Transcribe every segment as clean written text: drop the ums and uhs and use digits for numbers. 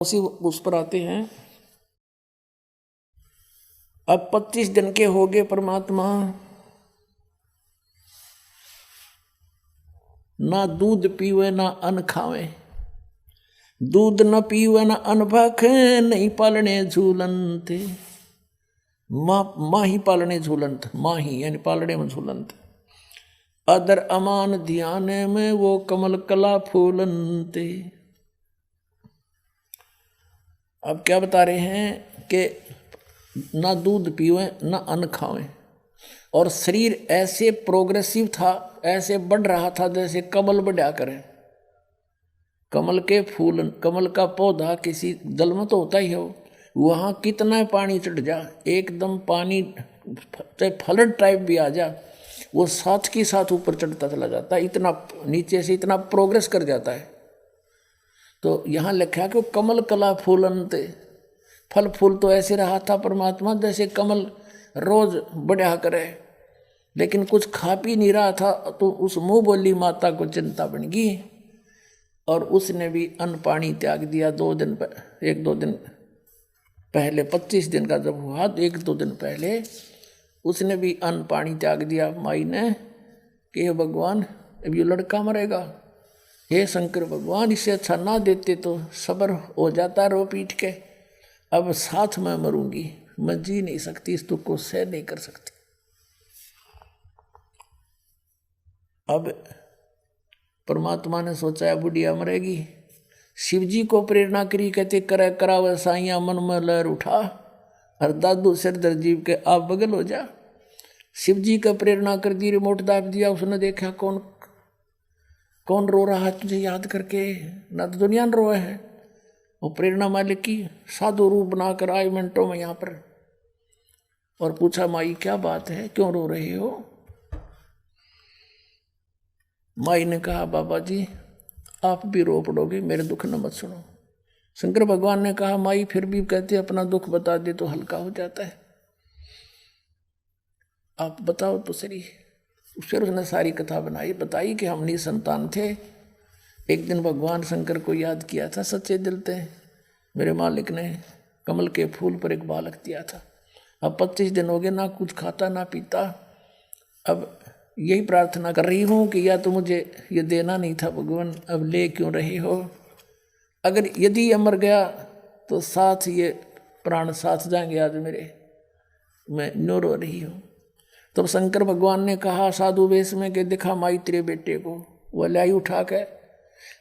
उसी उस पर आते हैं। अब 25 दिन के हो गए परमात्मा, ना दूध पीवे ना अन्न खावे, दूध न पीवे न अन्न भाखे, नहीं पालने झूलंत। माँ ही पालने झूलंत, माँ ही यानी पालने में झूलंत। अदर अमान ध्यान में वो कमल कला फूलंते। अब क्या बता रहे हैं कि ना दूध पीवे ना अन्न खावे, और शरीर ऐसे प्रोग्रेसिव था, ऐसे बढ़ रहा था जैसे कमल बढ़ा करे। कमल के फूल, कमल का पौधा किसी जल में तो होता ही हो, वहाँ कितना पानी चढ़ जा, एकदम पानी चाहे फ्लड टाइप भी आ जा, वो साथ के साथ ऊपर चढ़ता चला जाता है, इतना नीचे से इतना प्रोग्रेस कर जाता है। तो यहाँ लिखा कि कमल कला फूलंत, फल फूल तो ऐसे रहा था परमात्मा जैसे कमल रोज बढ़ा करे, लेकिन कुछ खा पी नहीं रहा था। तो उस मुँह बोली माता को चिंता बन गई, और उसने भी अन्न पानी त्याग दिया। 2 दिन एक दो दिन पहले 25 दिन का जब हुआ, 1-2 दिन पहले उसने भी अन्न पानी त्याग दिया माई ने, कि हे भगवान अब ये लड़का मरेगा, हे शंकर भगवान इससे अच्छा ना देते तो सब्र हो जाता रो पीट के, अब साथ में मरूंगी, मैं जी नहीं सकती, इस दुख को सह नहीं कर सकती। अब परमात्मा ने सोचा बुढ़िया मरेगी, शिव जी को प्रेरणा करी, कहते करे करावे साइया मन में लहर उठा, और दादू सिरदर जीव के आप बगल हो जा। शिव जी का प्रेरणा कर दी, रिमोट दाब दिया, उसने देखा कौन कौन रो रहा है तुझे याद करके, ना तो दुनिया में रोए है। वो प्रेरणा मालिक की साधु रूप बनाकर आए मिनटों में यहाँ पर, और पूछा माई क्या बात है, क्यों रो रहे हो। माई ने कहा बाबा जी आप भी रो पड़ोगे, मेरे दुख न मत सुनो। शंकर भगवान ने कहा माई फिर भी कहते अपना दुख बता दे तो हल्का हो जाता है, आप बताओ तो सही। फिर उसने सारी कथा बताई कि हम निसंतान थे, एक दिन भगवान शंकर को याद किया था सच्चे दिल से, मेरे मालिक ने कमल के फूल पर एक बालक दिया था। अब 25 दिन हो गए, ना कुछ खाता ना पीता। अब यही प्रार्थना कर रही हूँ कि या तो मुझे ये देना नहीं था भगवान, अब ले क्यों रहे हो। अगर यदि ये मर गया तो साथ ये प्राण साथ जाएंगे आज मेरे, मैं नो रो रही हूँ। तब शंकर भगवान ने कहा साधु वेश में कि दिखा माई तेरे बेटे को। वह लाई उठा के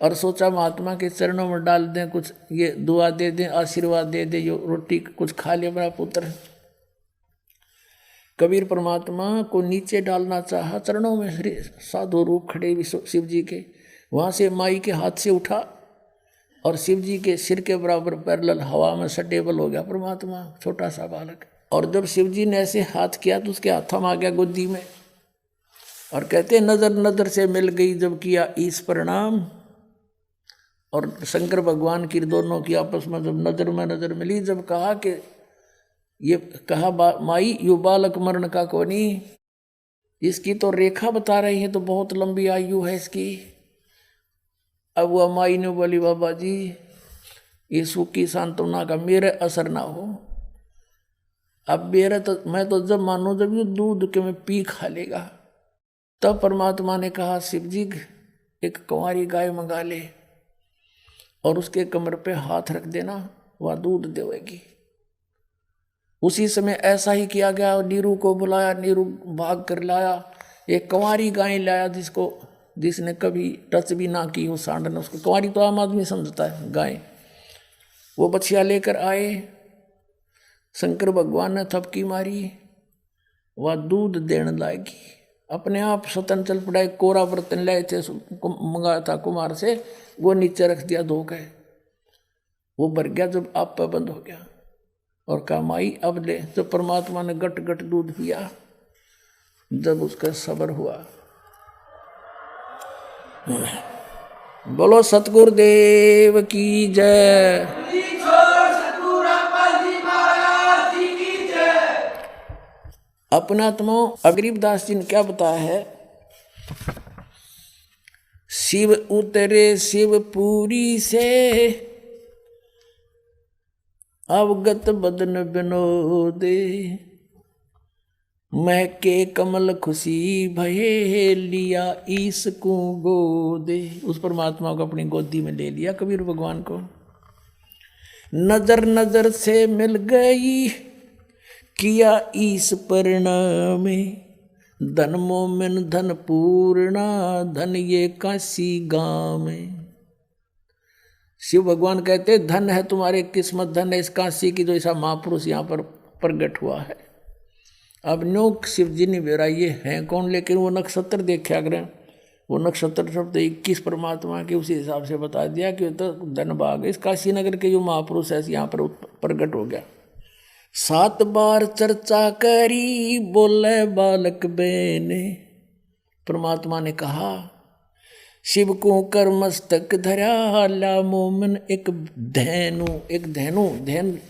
और सोचा महात्मा के चरणों में डाल दें, कुछ ये दुआ दे दें, आशीर्वाद दे दे, यो रोटी कुछ खा ले मेरा पुत्र। कबीर परमात्मा को नीचे डालना चाहा, चरणों में साधु रूप खड़े शिव जी के, वहाँ से माई के हाथ से उठा और शिव जी के सिर के बराबर पैरेलल हवा में स्टेबल हो गया परमात्मा, छोटा सा बालक। और जब शिव जी ने ऐसे हाथ किया तो उसके हाथों में आ गया गोदी में, और कहते नजर नजर से मिल गई जब किया ईश प्रणाम। और शंकर भगवान की दोनों की आपस में जब नजर में नजर मिली, जब कहा कि ये कहा माई यू बालक मरण का कोनी, इसकी तो रेखा बता रही है तो बहुत लंबी आयु है इसकी। अब वह माई ने बोली बाबा जी यीशु की सांत्वना का मेरे असर ना हो, अब मेरा तो मैं तो जब मानो जब ये दूध के में पी खा लेगा। तब परमात्मा ने कहा शिव जी एक कुंवारी गाय मंगा ले और उसके कमर पे हाथ रख देना, वह दूध देवेगी। उसी समय ऐसा ही किया गया, नीरू को बुलाया, नीरू भाग कर लाया, एक कुंवारी गाय लाया जिसने कभी टच भी ना की हो सांड ने उसको। कुंवारी तो आम आदमी समझता है गाय। वो बछिया लेकर आए, शंकर भगवान ने थपकी मारी, वह दूध देने लागी, अपने आप स्वतंत्र चल पड़ा। कोरा बर्तन लाए थे, मंगाया था कुमार से, वो नीचे रख दिया धो के, वो भर गया, जब आप पर बंद हो गया। और कहा माई अब ले। तो परमात्मा ने गट गट दूध पिया, जब उसका सब्र हुआ। बोलो सतगुरुदेव की जय। अपनात्मा गरीबदास जी ने क्या बताया है, शिव उतरे शिवपुरी से अवगत बदन बिनोदे, महके कमल खुशी भये, लिया ईस को गोदे। उस परमात्मा को अपनी गोदी में ले लिया कबीर भगवान को। नजर नजर से मिल गई, किया ईस परिणाम, धन मोमिन धन पूर्णा, धन ये काशी गाँव में। शिव भगवान कहते धन है तुम्हारी किस्मत, धन है इस काशी की जो ऐसा महापुरुष यहाँ पर प्रगट हुआ है। अब नो शिव जी ने बेरा ये हैं कौन, लेकिन वो नक्षत्र देखा करें, वो नक्षत्र शब्द 21 परमात्मा के उसी हिसाब से बता दिया कि तो धन भाग इस काशी नगर के जो महापुरुष है यहाँ पर प्रगट हो गया। 7 बार चर्चा करी, बोले बालक बेने, परमात्मा ने कहा शिव को कर मस्तक धरा, ला मोमन एक धैनु, एक धैनु,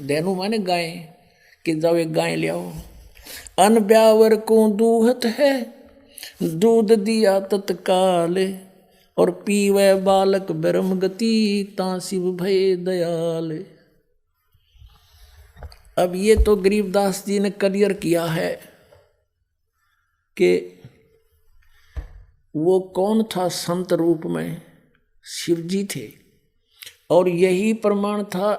धैनु माने गाय, कि जाओ एक गाय ले आओ। अन ब्यावर को दूहत है, दूध दिया तत्काल, और पीवे बालक ब्रह्म गति, ता शिव भय दयाल। अब ये तो गरीबदास जी ने क्लियर किया है कि वो कौन था संत रूप में, शिव जी थे, और यही प्रमाण था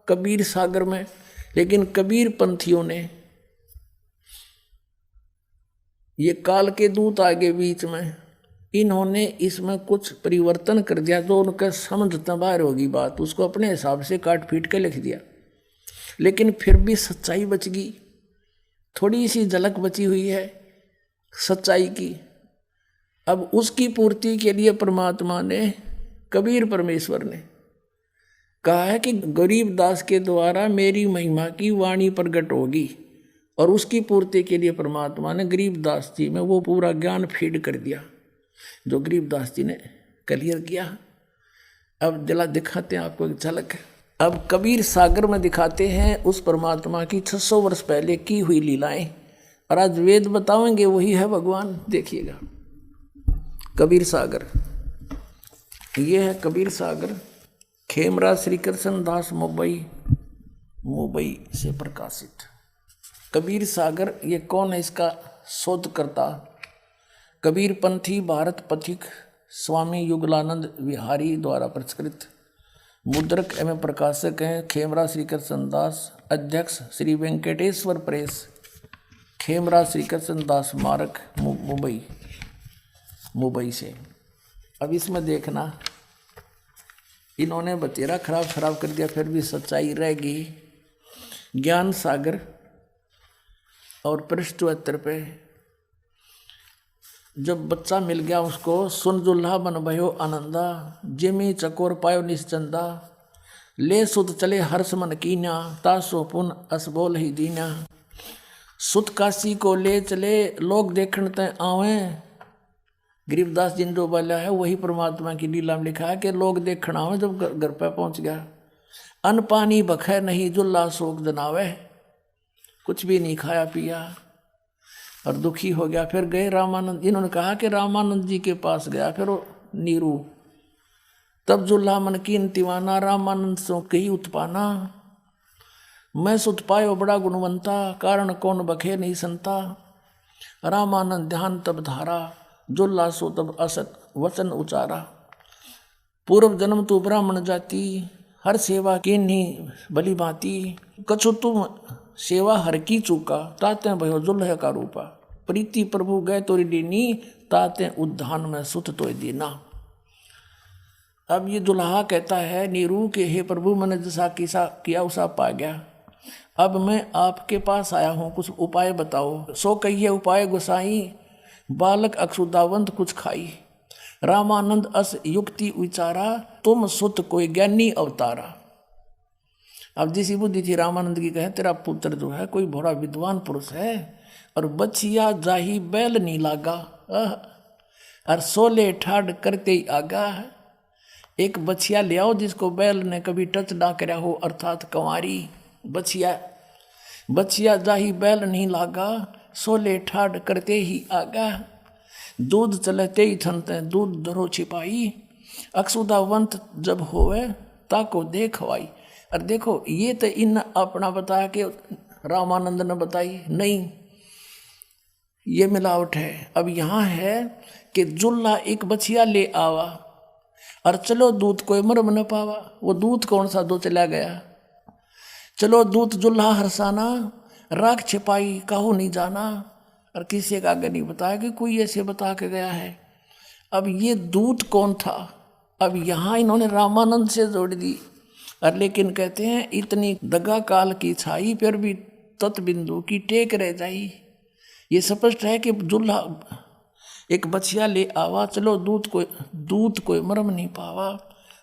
कबीर सागर में। लेकिन कबीर पंथियों ने, ये काल के दूत आगे बीच में, इन्होंने इसमें कुछ परिवर्तन कर दिया जो उनका समझ बाहर होगी बात, उसको अपने हिसाब से काट पीट के लिख दिया। लेकिन फिर भी सच्चाई बच गई, थोड़ी सी झलक बची हुई है सच्चाई की। अब उसकी पूर्ति के लिए परमात्मा ने, कबीर परमेश्वर ने कहा है कि गरीबदास के द्वारा मेरी महिमा की वाणी प्रकट होगी, और उसकी पूर्ति के लिए परमात्मा ने गरीबदास जी में वो पूरा ज्ञान फीड कर दिया जो गरीबदास जी ने क्लियर किया। अब जला दिखाते हैं आपको एक झलक। अब कबीर सागर में दिखाते हैं उस परमात्मा की 600 वर्ष पहले की हुई लीलाएं, और आज वेद बताएंगे वही है भगवान। देखिएगा कबीर सागर, ये है कबीर सागर, खेमराज श्री कृष्ण दास मुंबई से प्रकाशित। कबीर सागर ये कौन है, इसका शोधकर्ता कबीर पंथी भारत पथिक स्वामी युगलानंद विहारी द्वारा प्रचलित मुद्रक एवं प्रकाशक हैं खेमराज श्री कृष्ण दास, अध्यक्ष श्री वेंकटेश्वर प्रेस, खेमराज श्री कृष्ण दास स्मारक मुंबई से। अब इसमें देखना इन्होंने बतेरा खराब कर दिया, फिर भी सच्चाई रहेगी। ज्ञान सागर और पृष्ठ 72 पे, जब बच्चा मिल गया उसको, सुन दुल्हा बन भयो आनंदा, जिमी चकोर पायो निश्चंदा, ले सुध चले हर्ष मन कीन्या, तासो पुन असबोल ही दीन्या। सुत काशी को ले चले, लोग देखण तय आवे। गरीबदास जी ने जो बोला है वही परमात्मा की लीला में लिखा है कि लोग देखना आवे। जब घर पर पहुंच गया, अन्न पानी बखे नहीं, जुल्ला शोक जनावे, कुछ भी नहीं खाया पिया और दुखी हो गया। फिर गए रामानंद, इन्होंने कहा कि रामानंद जी के पास गया फिर नीरू, तब जुल्ला मन की दीवाना, रामानंद सो कही उत्पाना, मैं सुत पायो बड़ा गुणवंता, कारण कौन बखे नहीं संता। रामानंद ध्यान तब धारा, जुल्ला सो तब असत वचन उचारा। पूर्व जन्म तू ब्राह्मण जाति, हर सेवा की नहीं भली भांति, कछु तुम सेवा हर की चूका, ताते भयो जुल्ह का रूपा। प्रीति प्रभु गए तोरी दीनी, ताते उद्धान में सुत तो दीना। अब ये दुल्हा कहता है नीरू के हे प्रभु, मैंने जैसा किया उसा पा गया, अब मैं आपके पास आया हूँ, कुछ उपाय बताओ। सो कहिए उपाय गोसाई, बालक अक्षुदावंत कुछ खाई। रामानंद अस युक्ति विचारा, तुम सुत कोई ज्ञानी अवतारा। अब जिसी बुद्धि थी रामानंद की, कहे तेरा पुत्र जो है कोई बड़ा विद्वान पुरुष है, और बछिया जाही बैल नहीं लागा, और सोले ठाड करते ही आगा। एक बछिया ले आओ जिसको बैल ने कभी टच ना कराया हो, अर्थात कंवारी बछिया जाही बैल नहीं लागा, सोले ठाड करते ही आगा। दूध चलते ही थनते दूध धरो छिपाई, अक्षुदावंत जब होवे ताको देखवाई। और देखो ये तो इन अपना बता के रामानंद ने बताई नहीं, ये मिलावट है। अब यहाँ है कि जुल्ला एक बछिया ले आवा और चलो दूध कोई मरम न पावा। वो दूध कौन सा दो चला गया। चलो दूध जुल्हा हरसाना, राख छिपाई काहू नहीं जाना। और किसी का आगे नहीं बताया कि कोई ऐसे बता के गया है। अब ये दूध कौन था, अब यहाँ इन्होंने रामानंद से जोड़ दी। और लेकिन कहते हैं इतनी दगा काल की छाई पर भी तत्बिंदु की टेक रह जाई। ये स्पष्ट है कि जुल्हा एक बछिया ले आवा, चलो दूध कोई मरम नहीं पावा।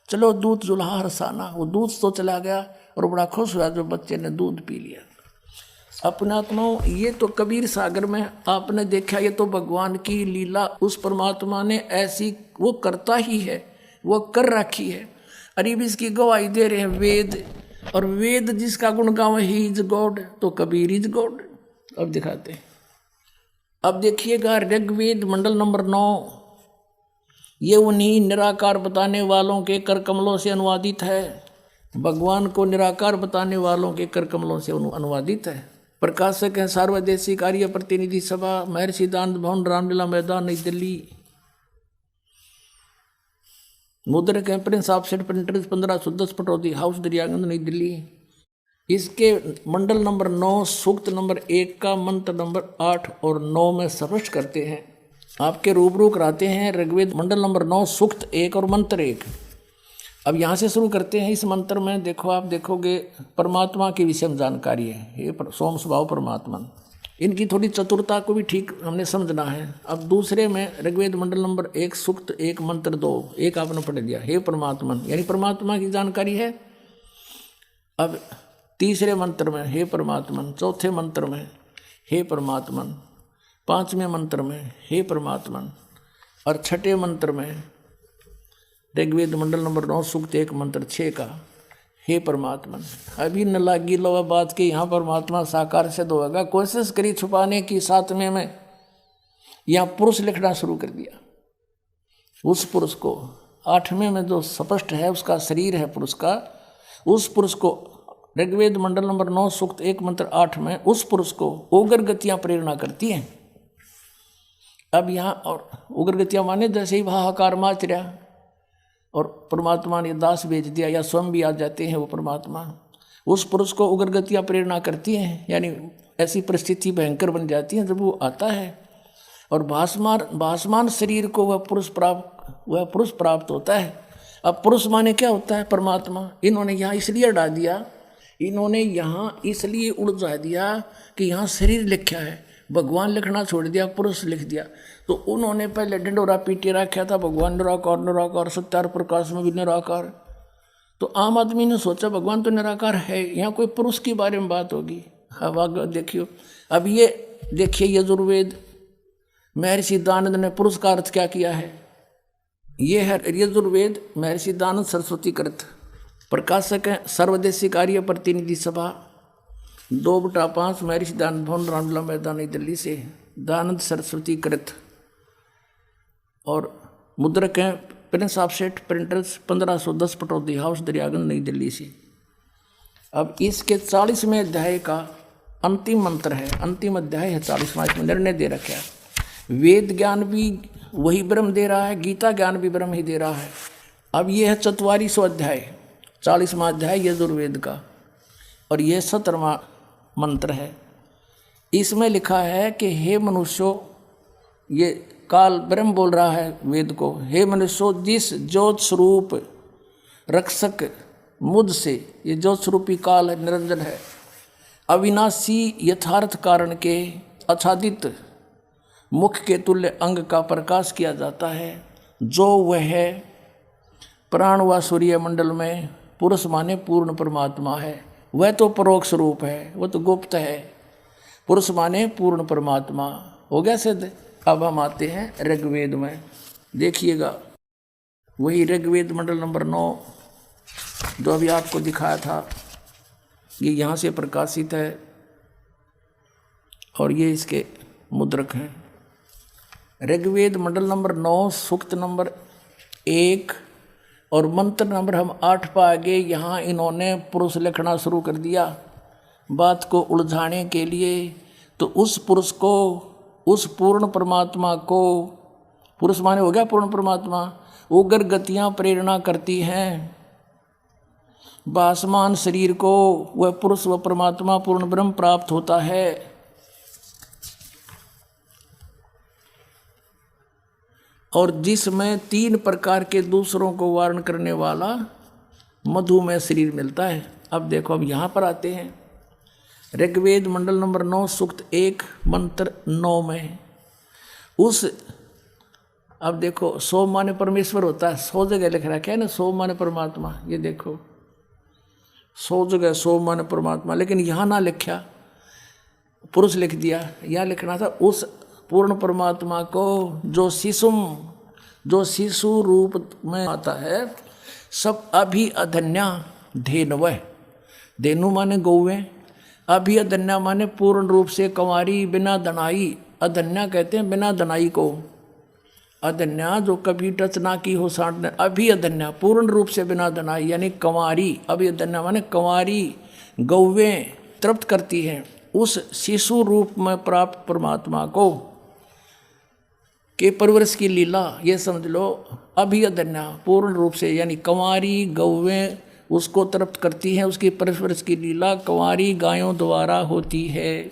चलो दूध जुल्हा हरसाना, वो दूध तो चला गया और बड़ा खुश हुआ जो बच्चे ने दूध पी लिया। अपने आत्माओं, ये तो कबीर सागर में आपने देखा, ये तो भगवान की लीला। उस परमात्मा ने ऐसी वो करता ही है, वो कर रखी है। अरीब इसकी गवाही दे रहे हैं वेद, और वेद जिसका गुण गावे ही इज गॉड, तो कबीर इज गॉड। अब दिखाते हैं। अब देखिएगा ऋग्वेद मंडल नंबर 9, ये उन्हीं निराकार बताने वालों के कर कमलों से अनुवादित है। भगवान को निराकार बताने वालों के कर कमलों से अनुवादित है। प्रकाशक हैं सार्वदेशी कार्य प्रतिनिधि सभा, महर्षि दानंद भवन, रामलीला मैदान, नई दिल्ली। मुद्रक हैं Prince offset printers, 1510 Pataudi house, Daryaganj, नई दिल्ली। इसके मंडल नंबर 9 सूक्त नंबर 1 का मंत्र नंबर 8 और 9 में स्पष्ट करते हैं, आपके रूबरू कराते हैं। ऋग्वेद मंडल नंबर 9 सूक्त 1 और मंत्र 1। अब यहाँ से शुरू करते हैं। इस मंत्र में देखो, आप देखोगे परमात्मा की विषय में जानकारी है। ये सोम स्वभाव परमात्मा, इनकी थोड़ी चतुरता को भी ठीक हमने समझना है। अब दूसरे में ऋग्वेद मंडल नंबर 1 सूक्त 1 मंत्र 2, एक आपने पढ़ दिया, हे परमात्मन, यानी परमात्मा की जानकारी है। अब तीसरे मंत्र में हे परमात्मन, चौथे मंत्र में हे परमात्मन, पांचवें मंत्र में हे परमात्मन, और छठे मंत्र में ऋग्वेद मंडल नंबर 9 सूक्त 1 मंत्र 6 का हे परमात्मन। अभी न लागी लो बात के यहाँ परमात्मा साकार सिद्ध होगा। कोशिश करी छुपाने की, 7वें में यहाँ पुरुष लिखना शुरू कर दिया। उस पुरुष को 8वें में जो स्पष्ट है उसका शरीर है पुरुष का, उस पुरुष को ऋग्वेद मंडल नंबर 9 सूक्त 1 मंत्र 8 में उस पुरुष को उग्र गतियाँ प्रेरणा करती हैं। अब यहाँ और उग्र गतियाँ माने जैसे ही हाहाकार माच रहा और परमात्मा ने दास भेज दिया, या स्वयं भी आ जाते हैं वो परमात्मा, उस पुरुष को उग्र गतियाँ प्रेरणा करती हैं। यानी ऐसी परिस्थिति भयंकर बन जाती है जब वो आता है और भासमान शरीर को वह पुरुष प्राप्त होता है। अब पुरुष माने क्या होता है, परमात्मा। इन्होंने यहाँ इसलिए हटा दिया, इन्होंने यहाँ इसलिए उलझा दिया कि यहाँ शरीर लिखा है, भगवान लिखना छोड़ दिया, पुरुष लिख दिया। तो उन्होंने पहले डंडोरा पीटे रखा था, भगवान निराकार सत्यार प्रकाश में भी निराकार। तो आम आदमी ने सोचा भगवान तो निराकार है, यहाँ कोई पुरुष के बारे में बात होगी। अब आगे देखियो, अब ये देखिए यजुर्वेद महर्षि दानंद ने पुरुष का अर्थ क्या किया है। ये है यजुर्वेद महर्षि दानंद सरस्वती कृत, प्रकाशक है सर्वदेशी कार्य प्रतिनिधि सभा, 2/5 महर्षि दानंद भवन, रामलीला मैदान, नई दिल्ली से दानंद सरस्वती कृत। और मुद्रक हैं Prince offset printers, 1510 Pataudi house, Daryaganj, नई दिल्ली से। अब इसके 40वें अध्याय का अंतिम मंत्र है, अंतिम अध्याय है 40वां। इसमें निर्णय दे रखा है, वेद ज्ञान भी वही ब्रह्म दे रहा है, गीता ज्ञान भी ब्रह्म ही दे रहा है। अब यह है 44वां अध्याय, 40वां अध्याय यजुर्वेद का, और यह 17वां मंत्र है। इसमें लिखा है कि हे मनुष्यों, ये काल ब्रह्म बोल रहा है वेद को, हे मनुष्यों, जिस ज्योत स्वरूप रक्षक मुझ से, ये ज्योत स्वरूपी काल है, निरंजन है, अविनाशी यथार्थ कारण के आच्छादित मुख के तुल्य अंग का प्रकाश किया जाता है, जो वह प्राण व सूर्य मंडल में पुरुष माने पूर्ण परमात्मा है। वह तो परोक्ष रूप है, वह तो गुप्त है, पुरुष माने पूर्ण परमात्मा। हो गया सिद्ध। अब हम आते हैं ऋग्वेद में, देखिएगा वही ऋग्वेद मंडल नंबर 9 जो अभी आपको दिखाया था, ये यहाँ से प्रकाशित है और ये इसके मुद्रक हैं। ऋग्वेद मंडल नंबर 9 सूक्त नंबर 1 और मंत्र नंबर हम 8 पा गए। यहाँ इन्होंने पुरुष लिखना शुरू कर दिया बात को उलझाने के लिए। तो उस पुरुष को, उस पूर्ण परमात्मा को, पुरुष माने हो गया पूर्ण परमात्मा, उग्र गतियाँ प्रेरणा करती हैं भासमान शरीर को, वह पुरुष व परमात्मा पूर्ण ब्रह्म प्राप्त होता है। और जिसमें 3 प्रकार के दूसरों को वारण करने वाला मधुमेह शरीर मिलता है। अब देखो, अब यहाँ पर आते हैं ऋग्वेद मंडल नंबर 9 सूक्त 1 मंत्र 9 में उस, अब देखो 100 माने परमेश्वर होता है, 100 जगह लिख रखा है ना 100 माने परमात्मा। ये देखो 100 जगह 100 माने परमात्मा, लेकिन यहाँ ना लिखा, पुरुष लिख दिया। यहाँ लिखना था उस पूर्ण परमात्मा को जो शिशु रूप में आता है। सब अभी अधन्या धेनवह, धेनु माने गौवें, अभी अधन्या माने पूर्ण रूप से कंवारी बिना दनाई। अधन्या कहते हैं बिना दनाई को, अधन्या जो कभी टच ना की हो साठ। अभी अधन्या पूर्ण रूप से बिना दनाई यानी कंवारी। अभी अधन्या माने कंवारी गौवें तृप्त करती हैं उस शिशु रूप में प्राप्त परमात्मा को के परवरिश की लीला। ये समझ लो, अभी अधन्या पूर्ण रूप से यानी कंवारी गौवें उसको तृप्त करती हैं, उसकी परवरिश की लीला कंवारी गायों द्वारा होती है।